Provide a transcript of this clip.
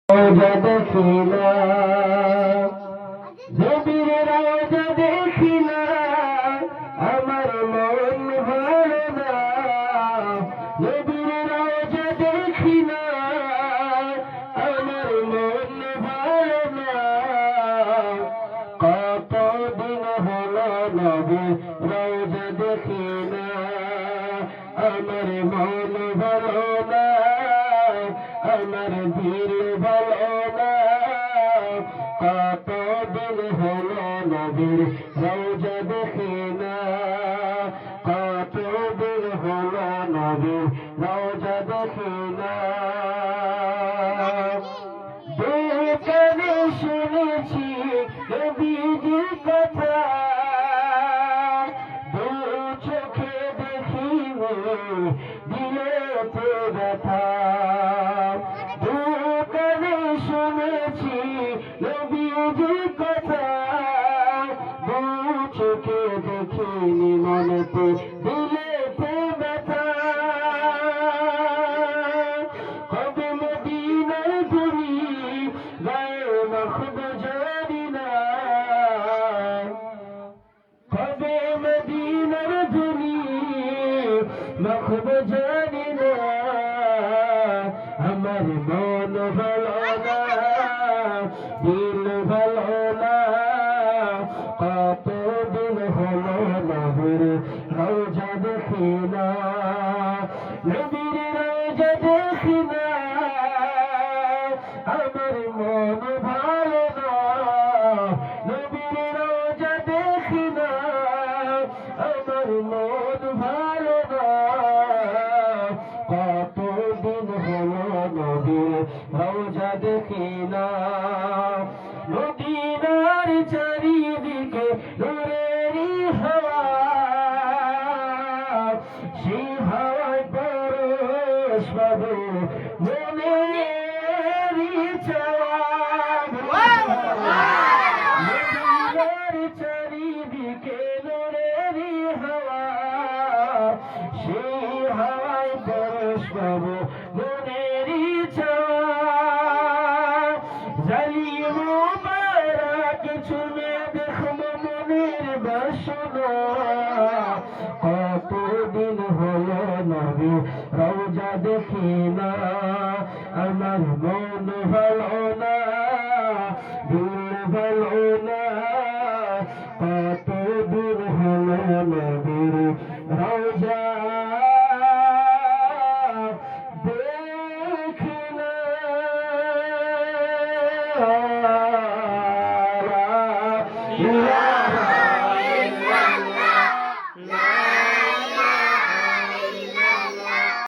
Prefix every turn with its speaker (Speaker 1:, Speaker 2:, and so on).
Speaker 1: রওজা দেখি না, নবীর রওজা দেখি না, আমার মন ভালো না। নবীর রওজা দেখি না, আমার মন ভালো না। কতদিন হলো নবীর রওজা দেখি না, আমার মন ভালো না, আমার দিল ভালো না। কতদিন হলো নবীর রওজা দেখি না, কতদিন হলো নবীর রওজা দেখি না। দুকানে শুনেছি নবীজির কথা, দু চোখে দেখিনি দিলেতে ব্যথা। দুকানে শুনেছি নবীজির কথা, দু চোখে দেখিনি মনেতে দিলেতে ব্যথা। কবে মদিনার ধুলি গায়ে মাখব জানি না, কবে মদিনার ধুলি মাখব জানি না। আমার মন ভালো না, দিল ভালো না। কতদিন হলো নবীর রওজা দেখি না, নবীর রওজা দেখি না, আমার মন ভালো না। নবীর রওজা দেখি না, আমার মন ভালো না। কতদিন হলো নবীর রওজা দেখি না। মদিনার চারিদিকে নূরেরই হাওয়া, সেই হাওয়ায় পরশ পাবো মনেরই চাওয়া। মদিনার চারিদিকে নূরেরই হাওয়া, সেই হাওয়ায় পরশ পাবো মনেরই চাওয়া। জালিম মুবারক ছুঁয়ে দেখবো মনের বাসনা। কতদিন হলো নবীর রওজা দেখি না, আমার মন ভালো না, দিল ভালো না। কতদিন হলো নবীর রওজা দেখি না।